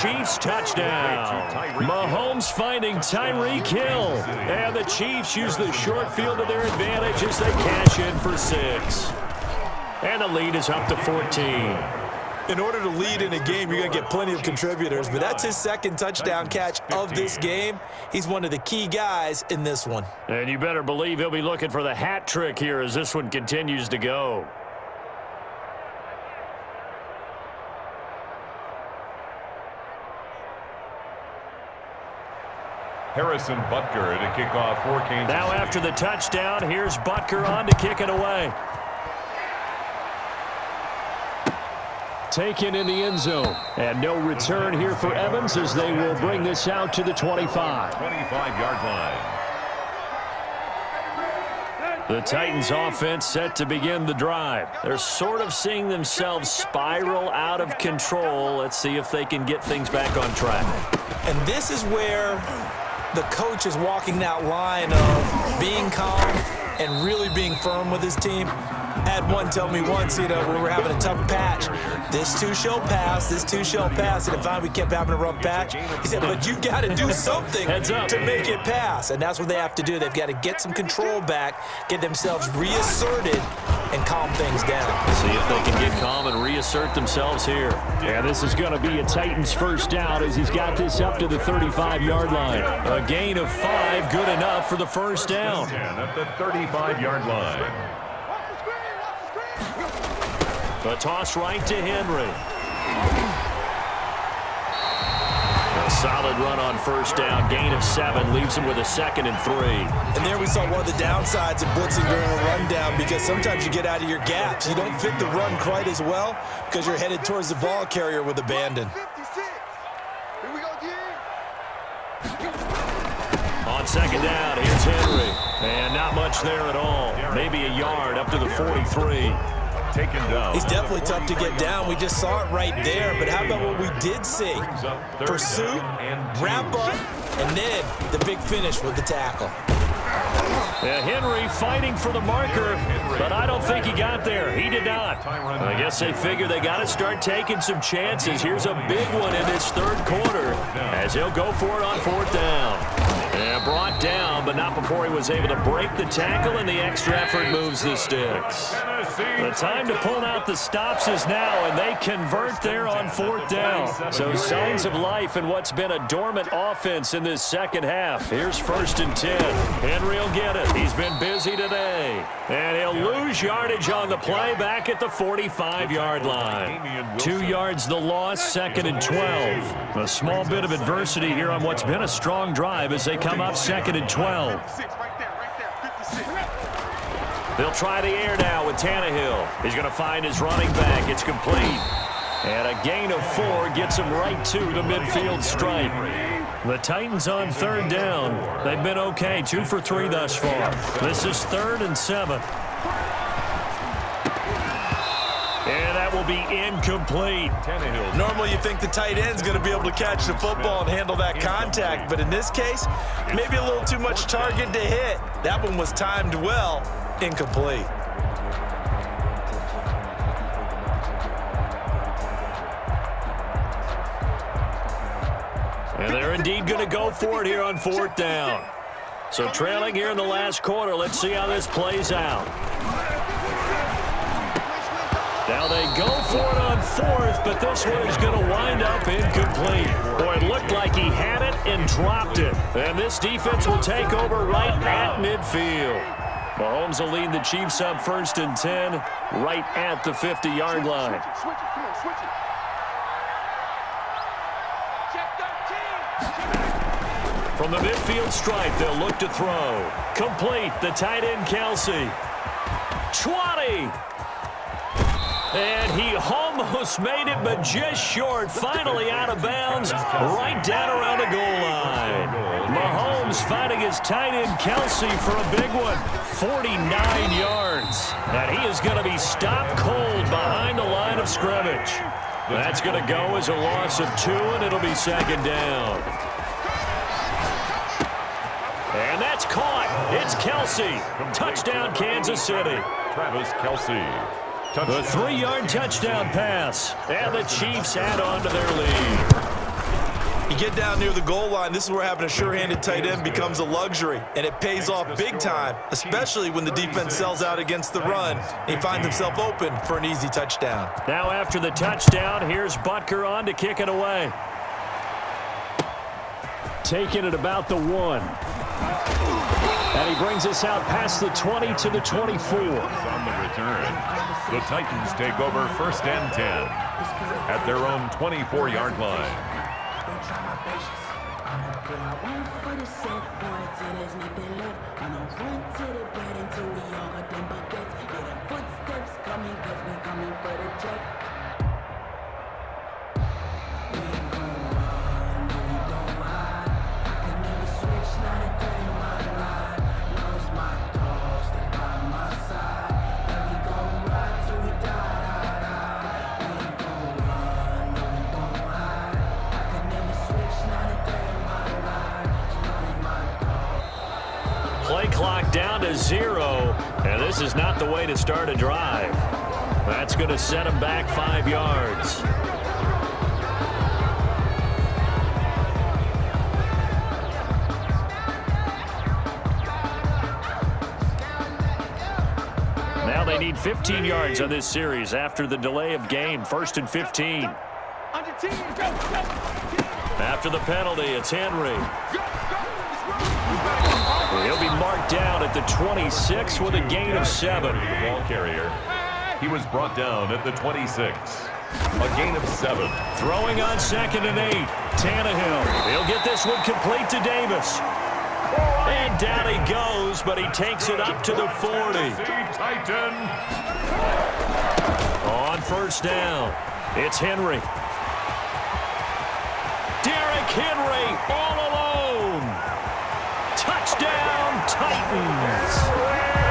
Chiefs touchdown. Mahomes finding Tyreek Hill. And the Chiefs use the short field to their advantage as they cash in for 6. And the lead is up to 14. In order to lead in a game, you're going to get plenty of contributors, but that's his second touchdown catch of this game. He's one of the key guys in this one. And you better believe he'll be looking for the hat trick here as this one continues to go. Harrison Butker to kick off for Kansas Now City. after the touchdown, here's Butker on to kick it away. Taken in the end zone. And no return here for Evans as they will bring this out to the 25. 25-yard line. The Titans offense set to begin the drive. They're sort of seeing themselves spiral out of control. Let's see if they can get things back on track. And this is where the coach is walking that line of being calm and really being firm with his team. I had one tell me once, we were having a tough patch. This too shall pass, this too shall pass. And finally we kept having a rough patch. He said, but you got to do something to make it pass. And that's what they have to do. They've got to get some control back, get themselves reasserted, and calm things down. See if they can get calm and reassert themselves here. Yeah, this is going to be a Titans first down as he's got this up to the 35-yard line. A gain of 5, good enough for the first down. At the 35-yard line. The toss right to Henry. A solid run on first down. Gain of 7 leaves him with a 2nd and 3. And there we saw one of the downsides of blitzing during a rundown because sometimes you get out of your gaps. You don't fit the run quite as well because you're headed towards the ball carrier with abandon. On second down, here's Henry. And not much there at all. Maybe a yard up to the 43. Taken down. He's definitely tough to get down. We just saw it right there. But how about what we did see? Pursuit, wrap up, and then the big finish with the tackle. Yeah, Henry fighting for the marker, but I don't think he got there. He did not. I guess they figure they got to start taking some chances. Here's a big one in this third quarter as he'll go for it on 4th down. And brought down, but not before he was able to break the tackle, and the extra effort moves the sticks. The time to pull out the stops is now, and they convert there on 4th down. So signs of life in what's been a dormant offense in this second half. Here's 1st and 10. Henry will get it. He's been busy today. And he'll lose yardage on the play back at the 45-yard line. 2 yards the loss, 2nd and 12. A small bit of adversity here on what's been a strong drive as they come up 2nd and 12. They'll try the air now with Tannehill. He's going to find his running back. It's complete. And a gain of 4 gets him right to the midfield stripe. The Titans on 3rd down. They've been okay, 2 for 3 thus far. This is 3rd and 7. And that will be incomplete. Normally you think the tight end's going to be able to catch the football and handle that contact, but in this case, maybe a little too much target to hit. That one was timed well, incomplete. And they're indeed going to go for it here on 4th down. So trailing here in the last quarter, let's see how this plays out. Now they go for it on 4th, but this one is going to wind up incomplete. Boy, it looked like he had it and dropped it. And this defense will take over right at midfield. Mahomes will lead the Chiefs up 1st and 10 right at the 50-yard line. From the midfield stripe, they'll look to throw. Complete, the tight end Kelsey. 20. And he almost made it, but just short. Finally out of bounds, right down around the goal line. Mahomes finding his tight end Kelsey for a big one. 49 yards. And he is going to be stopped cold behind the line of scrimmage. That's going to go as a loss of 2, and it'll be 2nd down. And that's caught. It's Kelsey. Touchdown, Kansas City. Travis Kelsey. The 3-yard touchdown pass. And the Chiefs add on to their lead. You get down near the goal line, this is where having a sure-handed tight end becomes a luxury, and it pays off big time, especially when the defense sells out against the run. He finds himself open for an easy touchdown. Now after the touchdown, here's Butker on to kick it away. Taking it about the 1. And he brings us out past the 20 to the 24. On the return, the Titans take over 1st and 10 at their own 24-yard line. Play clock down to 0, and this is not the way to start a drive. That's going to set him back 5 yards. Now they need 15 yards on this series after the delay of game. 1st and 15. After the penalty, it's Henry. He'll be marked down at the 26 with a gain of 7. The ball carrier. He was brought down at the 26. A gain of 7. Throwing on 2nd and 8. Tannehill. He'll get this one complete to Davis. And down he goes, but he takes it up to the 40. Titan. On 1st down, it's Henry. Derrick Henry all alone. Touchdown, Titans.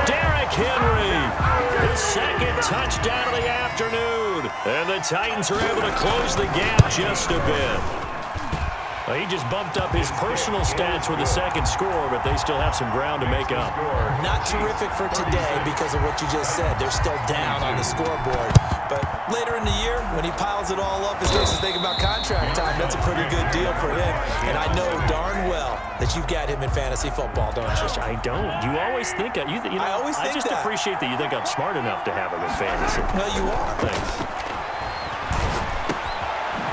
Derrick Henry, his 2nd touchdown of the afternoon. And the Titans are able to close the gap just a bit. Well, he just bumped up his personal stats with a 2nd score, but they still have some ground to make up. Not terrific for today because of what you just said. They're still down on the scoreboard. But later in the year, when he piles it all up and starts to think about contract time, that's a pretty good deal for him. And I know darn well that you've got him in fantasy football, don't you? I don't. You always think I just appreciate that you think I'm smart enough to have him in fantasy. Well, you are. Thanks.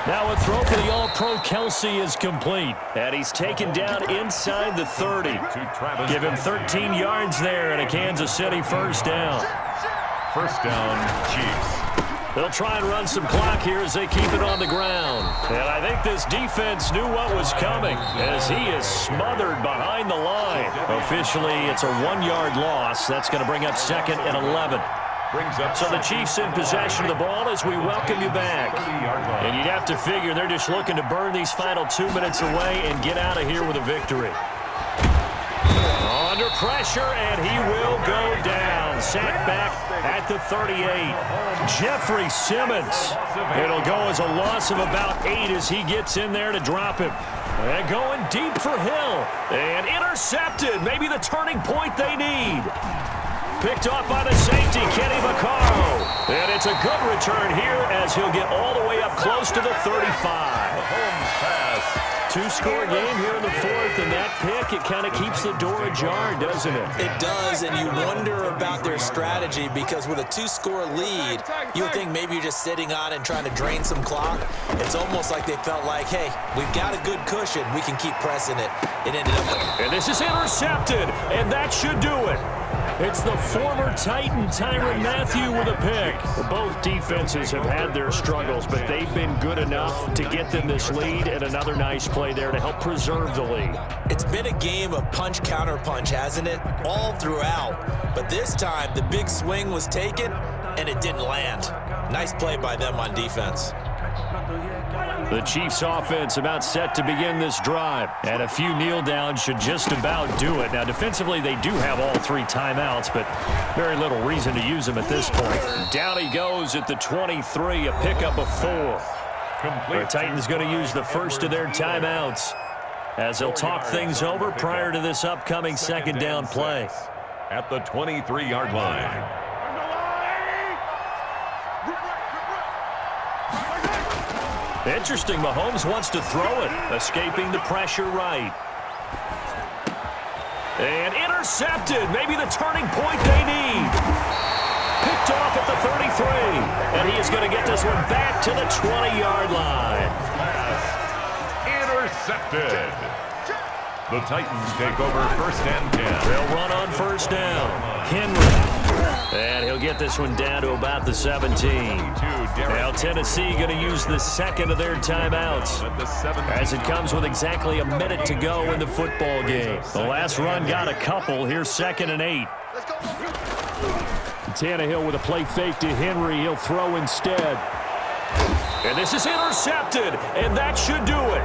Now a throw for the All-Pro Kelsey is complete. And he's taken down inside the 30. Give him 13 yards there and a Kansas City 1st down. 1st down, Chiefs. They'll try and run some clock here as they keep it on the ground. And I think this defense knew what was coming as he is smothered behind the line. Officially, it's a 1-yard loss. That's going to bring up 2nd and 11. So the Chiefs in possession of the ball as we welcome you back. And you'd have to figure they're just looking to burn these final 2 minutes away and get out of here with a victory. Under pressure, and he will go down. Sacked back at the 38. Jeffrey Simmons. It'll go as a loss of about 8 as he gets in there to drop him. And going deep for Hill. And intercepted. Maybe the turning point they need. Picked off by the safety, Kenny Vaccaro. And it's a good return here as he'll get all the way up close to the 35. Two-score game here in the 4th, and that pick, it kind of keeps the door ajar, doesn't it? It does, and you wonder about their strategy because with a 2-score lead, you would think maybe you're just sitting on it and trying to drain some clock. It's almost like they felt like, hey, we've got a good cushion. We can keep pressing it. It ended up... And this is intercepted, and that should do it. It's the former Titan, Tyrann Mathieu, with a pick. Both defenses have had their struggles, but they've been good enough to get them this lead, and another nice play there to help preserve the lead. It's been a game of punch-counter-punch, hasn't it? All throughout. But this time, the big swing was taken, and it didn't land. Nice play by them on defense. The Chiefs offense about set to begin this drive, and a few kneel downs should just about do it. Now defensively they do have all 3 timeouts, but very little reason to use them at this point. Down he goes at the 23, a pickup of 4. The Titans going to use the first of their timeouts as they'll talk things over prior to this upcoming 2nd down play. At the 23-yard line. Interesting. Mahomes wants to throw it, escaping the pressure right. And intercepted. Maybe the turning point they need. Picked off at the 33. And he is going to get this one back to the 20-yard line. Intercepted. The Titans take over first and 10. They'll run on first down. Henry. And he'll get this one down to about the 17. Now Tennessee going to use the second of their timeouts as it comes with exactly a minute to go in the football game. The last run got a couple. Here's 2nd and 8. Tannehill with a play fake to Henry. He'll throw instead. And this is intercepted, and that should do it.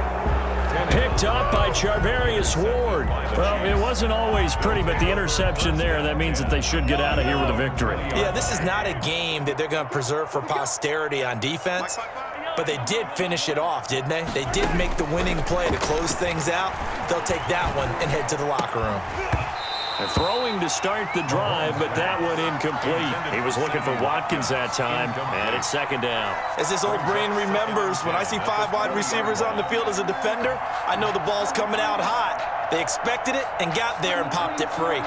Picked up by Charvarius Ward. Well, it wasn't always pretty, but the interception there, that means that they should get out of here with a victory. Yeah, this is not a game that they're going to preserve for posterity on defense, but they did finish it off, didn't they? They did make the winning play to close things out. They'll take that one and head to the locker room. Throwing to start the drive, but that one incomplete. He was looking for Watkins that time, and it's 2nd down. As this old brain remembers, when I see 5 wide receivers on the field as a defender, I know the ball's coming out hot. They expected it and got there and popped it free.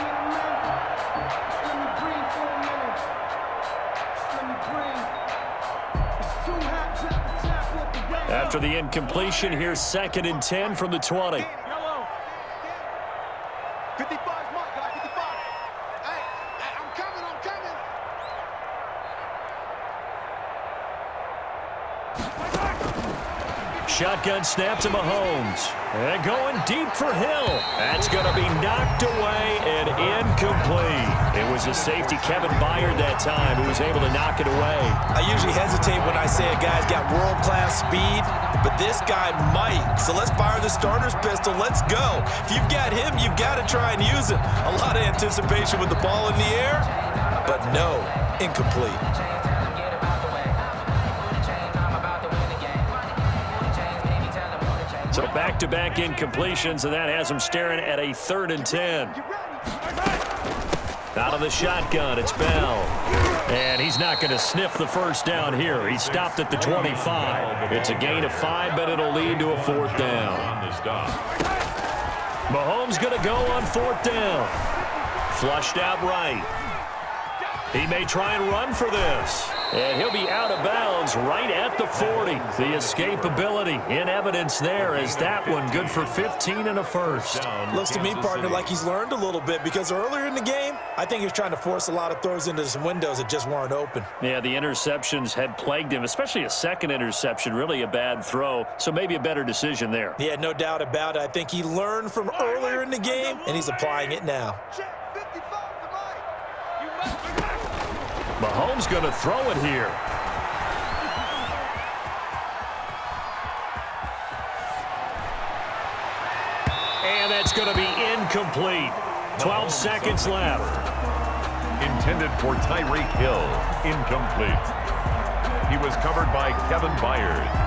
After the incompletion, here's 2nd and 10 from the 20. 55, Mike, 55. Hey, I'm coming. Shotgun snap to Mahomes. And going deep for Hill. That's going to be knocked away and incomplete. It was a safety, Kevin Byard, that time, who was able to knock it away. I usually hesitate when I say a guy's got world-class speed, but this guy might. So let's fire the starter's pistol. Let's go. If you've got him, you've got to try and use him. A lot of anticipation with the ball in the air, but no, incomplete. So back-to-back incompletions, and that has him staring at a 3rd and 10. Out of the shotgun, it's Bell. And he's not going to sniff the first down here. He stopped at the 25. It's a gain of 5, but it'll lead to a 4th down. Mahomes going to go on 4th down. Flushed out right. He may try and run for this. And he'll be out of bounds right at the 40. The escapability in evidence there as that one good for 15 and a first. Looks to me, partner, like he's learned a little bit because earlier in the game, I think he was trying to force a lot of throws into some windows that just weren't open. Yeah, the interceptions had plagued him, especially a second interception, really a bad throw. So maybe a better decision there. Yeah, no doubt about it. I think he learned from earlier in the game, and he's applying it now. Mahomes going to throw it here. And that's going to be incomplete. 12 seconds left. Intended for Tyreek Hill. Incomplete. He was covered by Kevin Byard.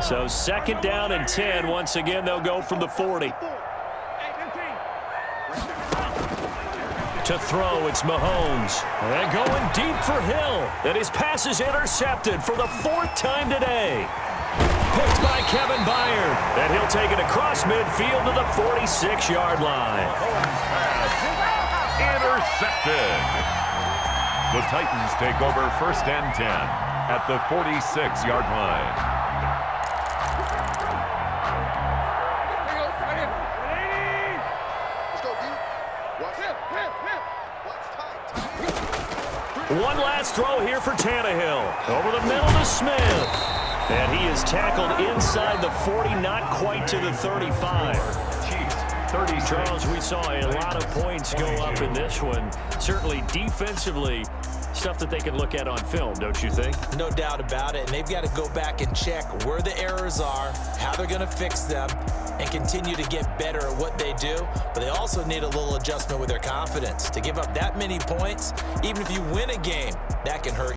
So 2nd down and 10. Once again, they'll go from the 40. To throw, it's Mahomes. And going deep for Hill. And his pass is intercepted for the 4th time today. Picked by Kevin Byard. And he'll take it across midfield to the 46-yard line. Intercepted. The Titans take over first and 10 at the 46-yard line. One last throw here for Tannehill. Over the middle to Smith. And he is tackled inside the 40, not quite to the 35. Charles, we saw a lot of points go up in this one. Certainly defensively, stuff that they can look at on film, don't you think? No doubt about it. And they've got to go back and check where the errors are, how they're going to fix them, and continue to get better at what they do. But they also need a little adjustment with their confidence. To give up that many points, even if you win a game, that can hurt.